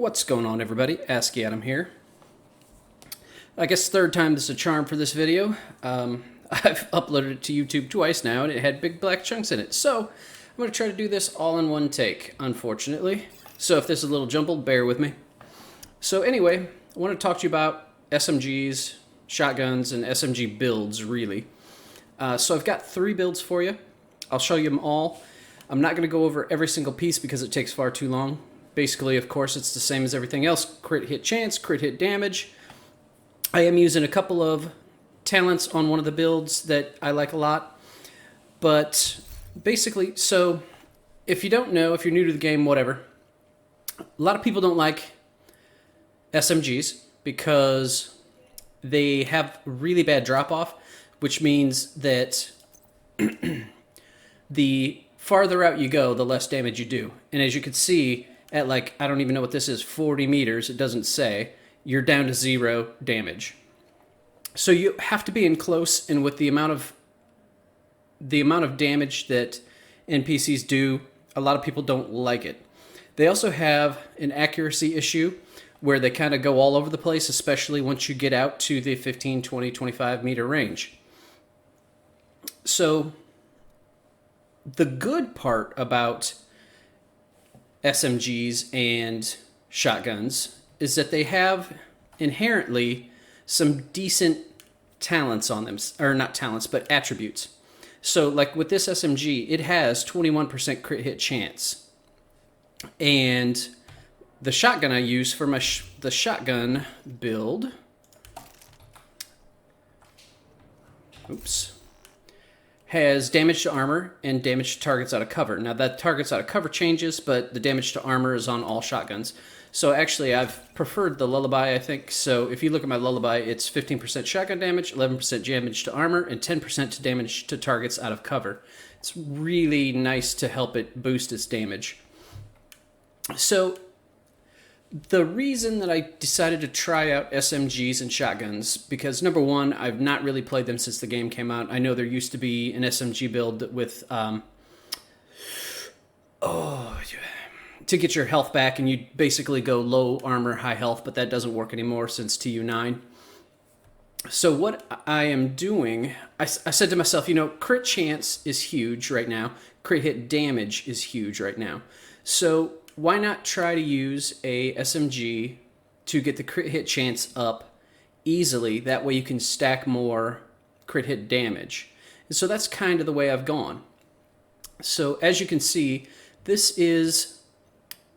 What's going on, everybody? ASCII Adam here. I guess third time is a charm for this video. I've uploaded it to YouTube twice now, and it had big black chunks in it. So I'm going to try to do this all in one take, unfortunately. So if this is a little jumbled, bear with me. So anyway, I want to talk to you about SMGs, shotguns, and SMG builds, really. So I've got 3 builds for you. I'll show you them all. I'm not going to go over every single piece because it takes far too long. Basically, of course, it's the same as everything else. Crit hit chance, crit hit damage. I am using a couple of talents on one of the builds that I like a lot. But basically, so if you don't know, if you're new to the game, whatever, a lot of people don't like SMGs because they have really bad drop-off, which means that the farther out you go, the less damage you do. And as you can see, at like, I don't even know what this is, 40 meters, it doesn't say, you're down to 0 damage. So you have to be in close, and with the amount of damage that NPCs do, a lot of people don't like it. They also have an accuracy issue where they kind of go all over the place, especially once you get out to the 15, 20, 25 meter range. So the good part about SMGs and shotguns is that they have inherently some decent talents on them, or not talents, but attributes. So like with this SMG, it has 21% crit hit chance. And the shotgun I use for the shotgun build, has damage to armor and damage to targets out of cover. Now that targets out of cover changes, but the damage to armor is on all shotguns. So actually I've preferred the Lullaby, I think. So if you look at my Lullaby, it's 15% shotgun damage, 11% damage to armor, and 10% to damage to targets out of cover. It's really nice to help it boost its damage. So the reason that I decided to try out SMGs and shotguns, because number one, I've not really played them since the game came out. I know there used to be an SMG build with, to get your health back, and you basically go low armor, high health, but that doesn't work anymore since TU9. So what I am doing, I said to myself, you know, crit chance is huge right now. Crit hit damage is huge right now. So why not try to use a SMG to get the crit hit chance up easily? That way you can stack more crit hit damage. And so that's kind of the way I've gone. So as you can see, this is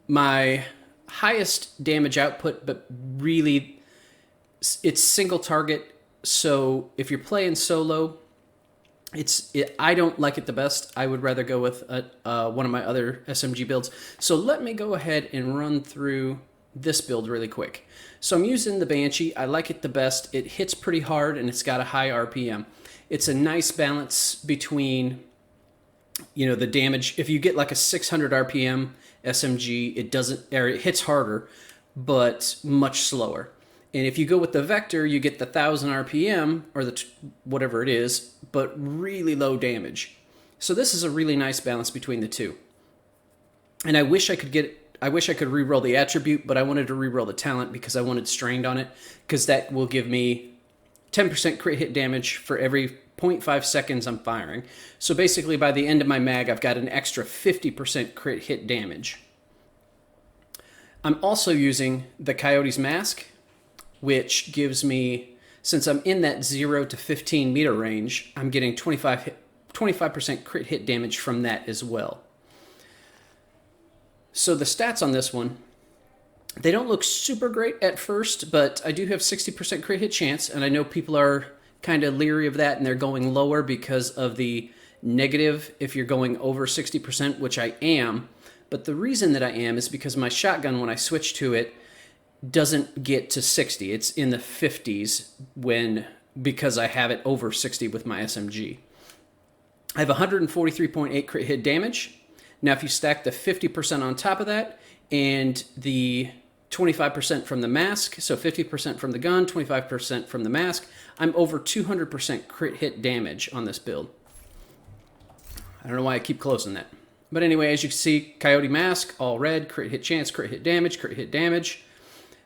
my highest damage output, but really it's single target. So if you're playing solo, I don't like it the best. I would rather go with one of my other SMG builds. So let me go ahead and run through this build really quick. So I'm using the Banshee. I like it the best. It hits pretty hard, and it's got a high RPM. It's a nice balance between, you know, the damage. If you get like a 600 RPM SMG, it hits harder, but much slower. And if you go with the Vector, you get the 1000 RPM, or whatever it is, but really low damage. So this is a really nice balance between the two. And I wish I could reroll the attribute, but I wanted to reroll the talent because I wanted strained on it, because that will give me 10% crit hit damage for every 0.5 seconds I'm firing. So basically by the end of my mag, I've got an extra 50% crit hit damage. I'm also using the Coyote's Mask, which gives me, since I'm in that 0 to 15 meter range, I'm getting 25% crit hit damage from that as well. So the stats on this one, they don't look super great at first, but I do have 60% crit hit chance, and I know people are kind of leery of that, and they're going lower because of the negative if you're going over 60%, which I am. But the reason that I am is because my shotgun, when I switch to it, doesn't get to 60. It's in the 50s because I have it over 60 with my SMG. I have 143.8 crit hit damage. Now if you stack the 50% on top of that and the 25% from the mask, so 50% from the gun, 25% from the mask, I'm over 200% crit hit damage on this build. I don't know why I keep closing that. But anyway, as you can see, Coyote Mask, all red, crit hit chance, crit hit damage, crit hit damage.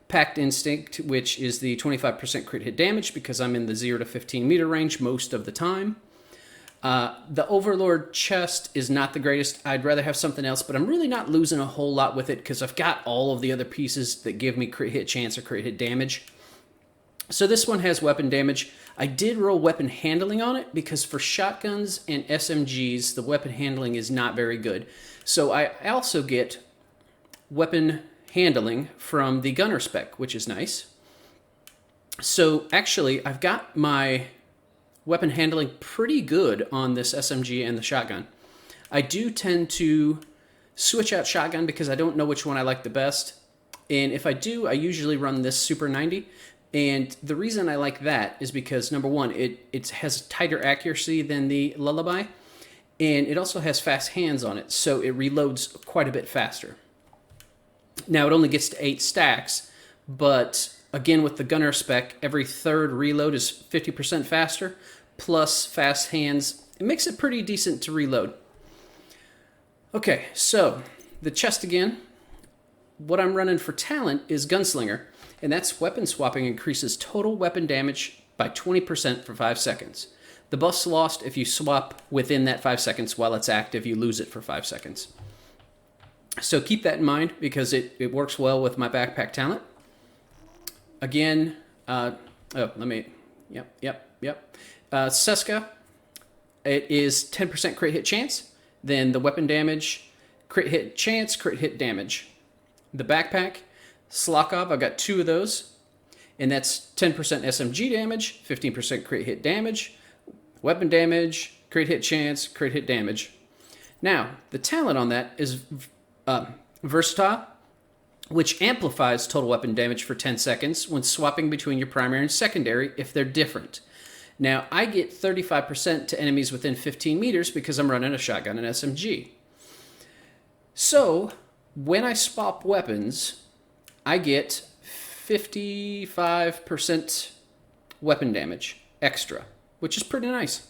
Pact Instinct, which is the 25% crit hit damage because I'm in the 0 to 15 meter range most of the time. The Overlord chest is not the greatest. I'd rather have something else, but I'm really not losing a whole lot with it because I've got all of the other pieces that give me crit hit chance or crit hit damage. So this one has weapon damage. I did roll weapon handling on it because for shotguns and SMGs, the weapon handling is not very good. So I also get weapon handling from the gunner spec, which is nice. So actually, I've got my weapon handling pretty good on this SMG and the shotgun. I do tend to switch out shotgun because I don't know which one I like the best. And if I do, I usually run this Super 90. And the reason I like that is because, number one, it has tighter accuracy than the Lullaby, and it also has fast hands on it, so it reloads quite a bit faster. Now, it only gets to 8 stacks, but again, with the gunner spec, every third reload is 50% faster, plus fast hands. It makes it pretty decent to reload. Okay, so the chest again. What I'm running for talent is Gunslinger, and that's weapon swapping increases total weapon damage by 20% for 5 seconds. The buff's lost if you swap within that 5 seconds. While it's active, you lose it for 5 seconds. So keep that in mind because it works well with my backpack talent. Again, Seska, it is 10% crit hit chance. Then the weapon damage, crit hit chance, crit hit damage. The backpack, Slakov, I've got 2 of those, and that's 10% SMG damage, 15% crit hit damage, weapon damage, crit hit chance, crit hit damage. Now, the talent on that is Versatile, which amplifies total weapon damage for 10 seconds when swapping between your primary and secondary if they're different. Now, I get 35% to enemies within 15 meters because I'm running a shotgun and SMG. So, when I swap weapons, I get 55% weapon damage extra, which is pretty nice.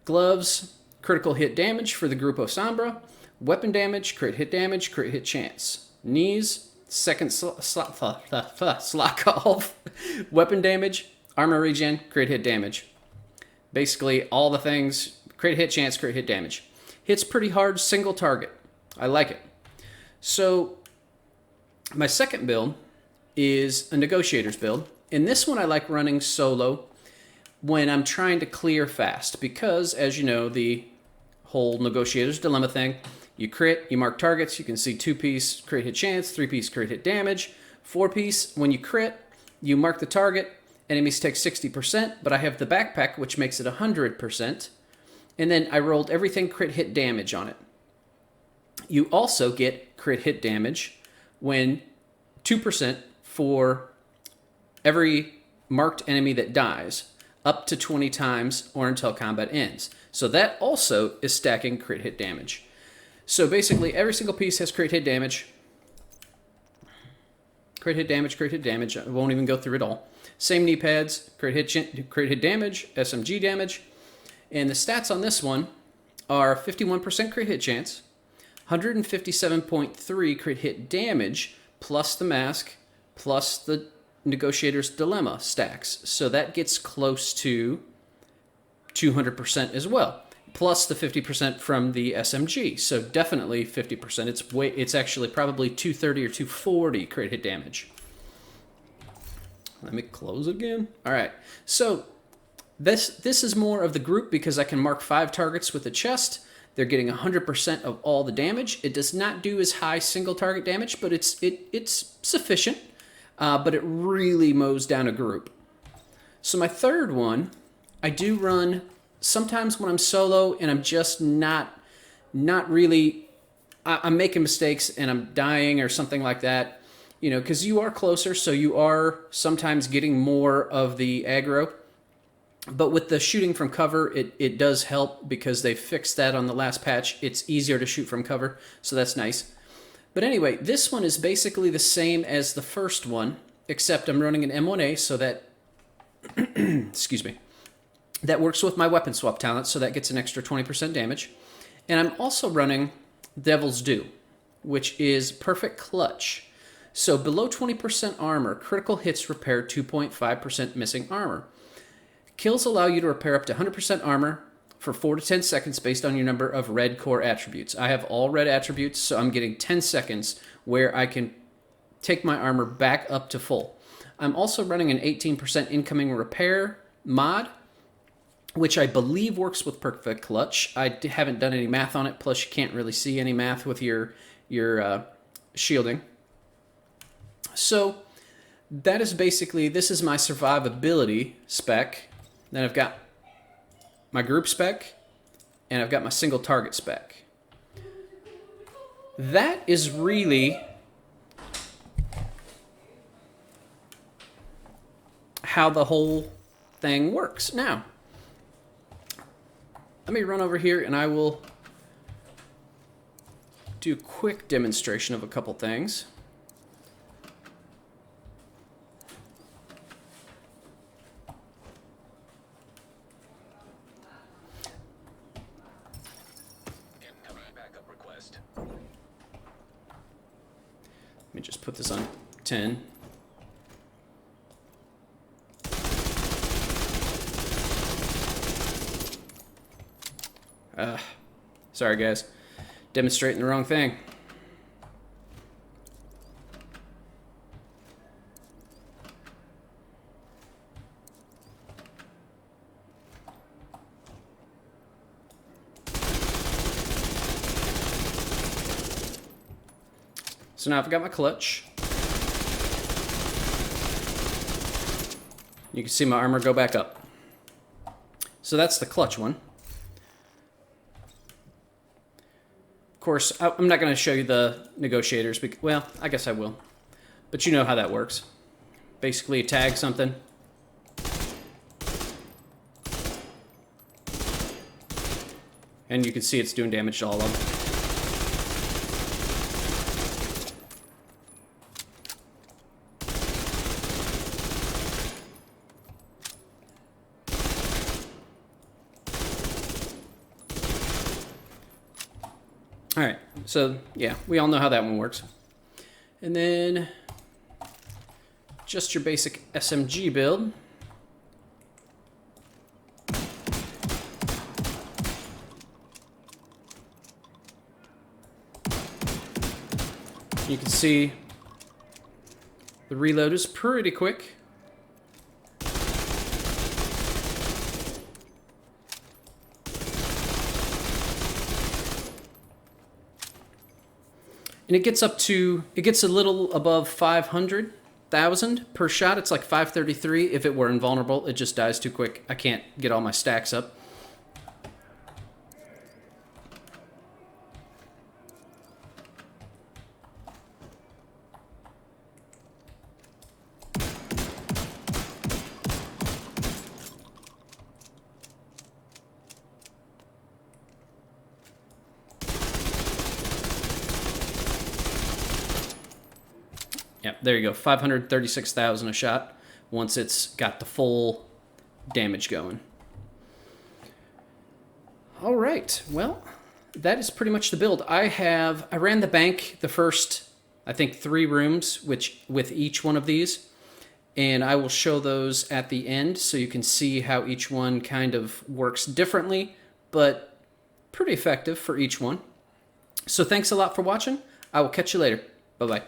Gloves, critical hit damage for the Grupo Sombra, weapon damage, crit hit chance. Knees, second Slakov, weapon damage, armor regen, crit hit damage. Basically, all the things, crit hit chance, crit hit damage. Hits pretty hard, single target. I like it. So, my second build is a Negotiators build. And this one I like running solo when I'm trying to clear fast. Because, as you know, the whole Negotiators Dilemma thing, you crit, you mark targets, you can see 2-piece crit hit chance, 3-piece crit hit damage, 4-piece, when you crit, you mark the target, enemies take 60%, but I have the backpack, which makes it 100%. And then I rolled everything crit hit damage on it. You also get crit hit damage when 2% for every marked enemy that dies, up to 20 times or until combat ends. So that also is stacking crit hit damage. So basically, every single piece has crit hit damage. Crit hit damage, crit hit damage. I won't even go through it all. Same knee pads, crit hit damage, SMG damage. And the stats on this one are 51% crit hit chance, 157.3 crit hit damage, plus the mask, plus the Negotiator's Dilemma stacks. So that gets close to 200% as well, plus the 50% from the SMG. So definitely 50%. It's actually probably 230 or 240 crit hit damage. Let me close it again. All right. So this is more of the group because I can mark 5 targets with the chest. They're getting 100% of all the damage. It does not do as high single target damage, but it's sufficient. But it really mows down a group. So my third one, I do run sometimes when I'm solo and I'm just not really, I'm making mistakes and I'm dying or something like that. You know, because you are closer, so you are sometimes getting more of the aggro. But with the shooting from cover, it does help because they fixed that on the last patch. It's easier to shoot from cover, so that's nice. But anyway, this one is basically the same as the first one, except I'm running an M1A, so that, excuse me, that works with my weapon swap talent, so that gets an extra 20% damage. And I'm also running Devil's Due, which is perfect clutch. So below 20% armor, critical hits repair 2.5% missing armor. Kills allow you to repair up to 100% armor for 4 to 10 seconds based on your number of red core attributes. I have all red attributes, so I'm getting 10 seconds where I can take my armor back up to full. I'm also running an 18% incoming repair mod, which I believe works with perfect clutch. I haven't done any math on it, plus you can't really see any math with your shielding. So that is basically, this is my survivability spec. Then I've got my group spec, and I've got my single target spec. That is really how the whole thing works. Now, let me run over here and I will do a quick demonstration of a couple things. Let me just put this on 10. Sorry guys, demonstrating the wrong thing. So now I've got my clutch. You can see my armor go back up. So that's the clutch one. Of course, I'm not going to show you the negotiators. Well, I guess I will. But you know how that works. Basically, tag something. And you can see it's doing damage to all of them. Alright, so yeah, we all know how that one works. And then just your basic SMG build. You can see the reload is pretty quick. And it gets a little above 500,000 per shot. It's like 533. If it were invulnerable, it just dies too quick. I can't get all my stacks up. Yep, there you go. 536,000 a shot once it's got the full damage going. All right, well, that is pretty much the build. I ran the bank the first, I think, 3 rooms with each one of these, and I will show those at the end so you can see how each one kind of works differently, but pretty effective for each one. So thanks a lot for watching. I will catch you later. Bye-bye.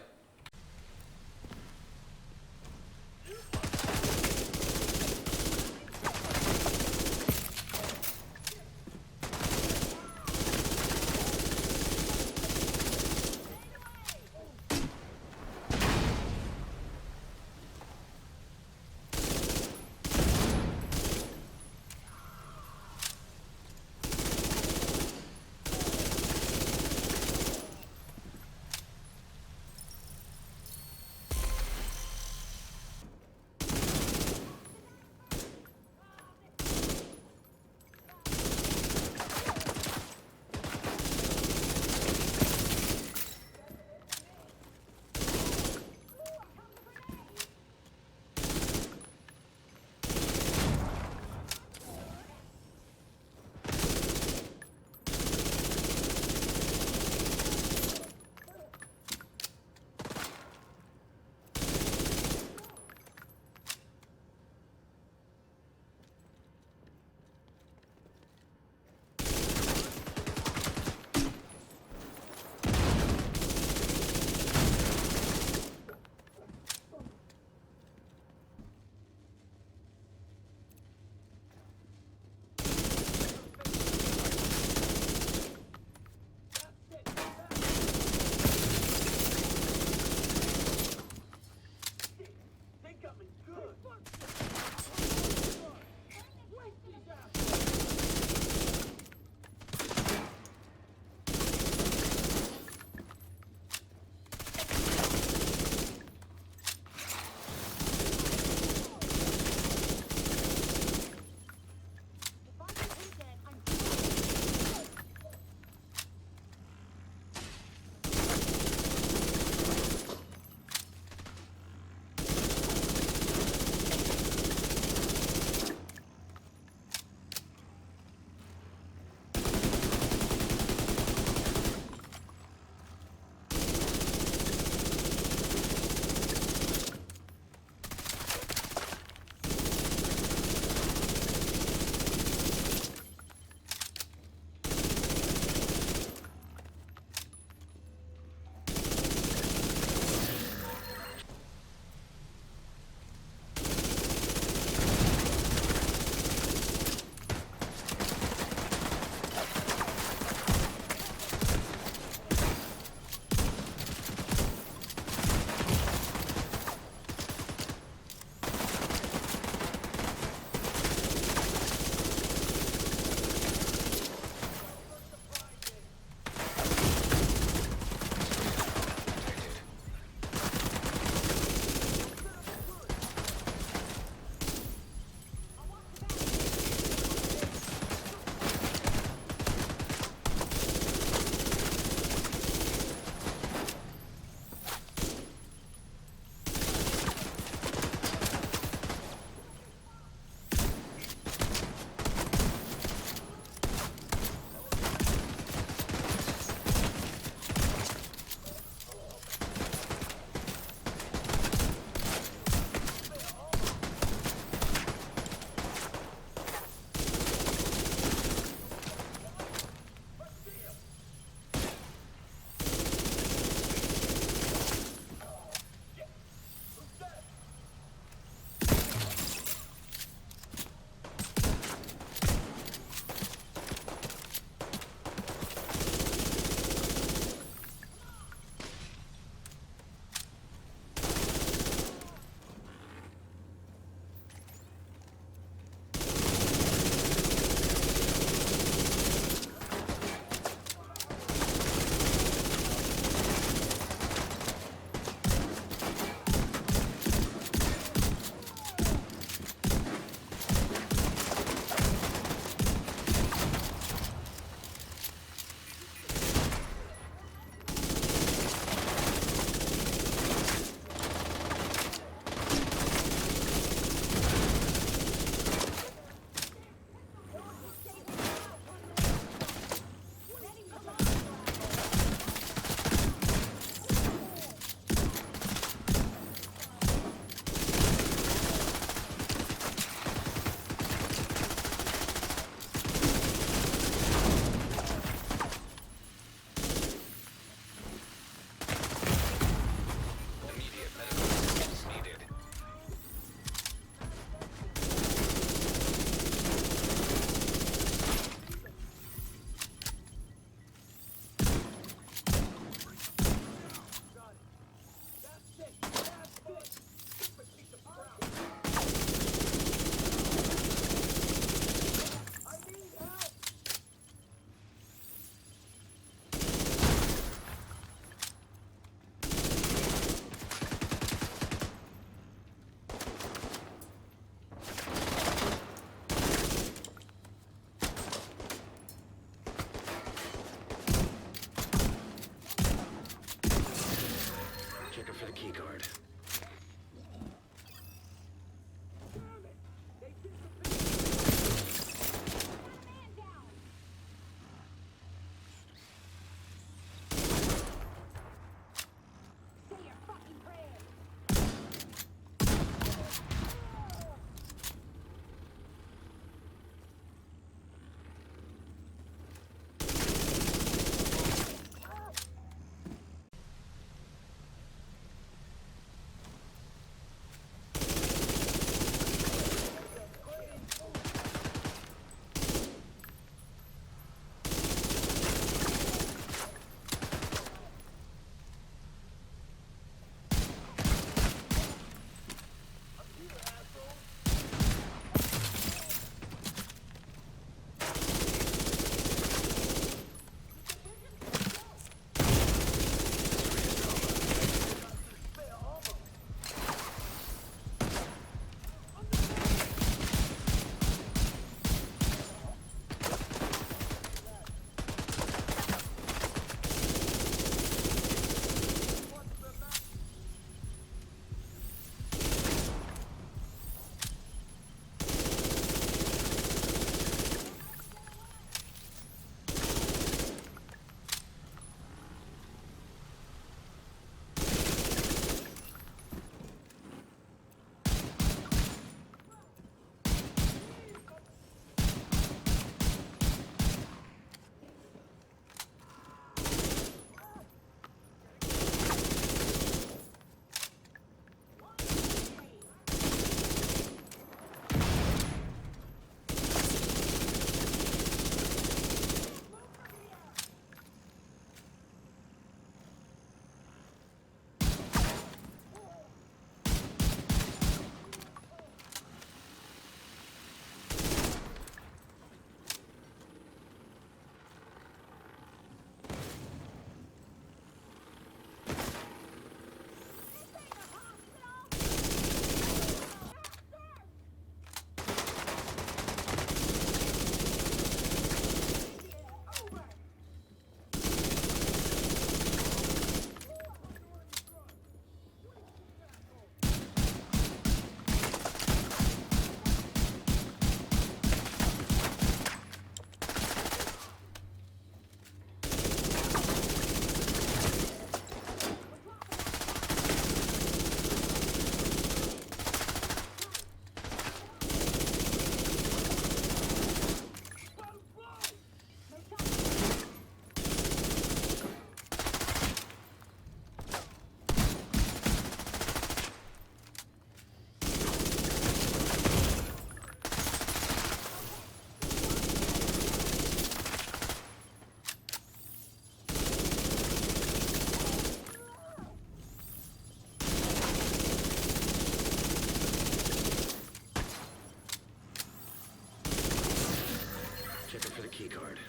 looking for the key card.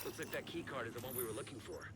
Looks like that key card is the one we were looking for.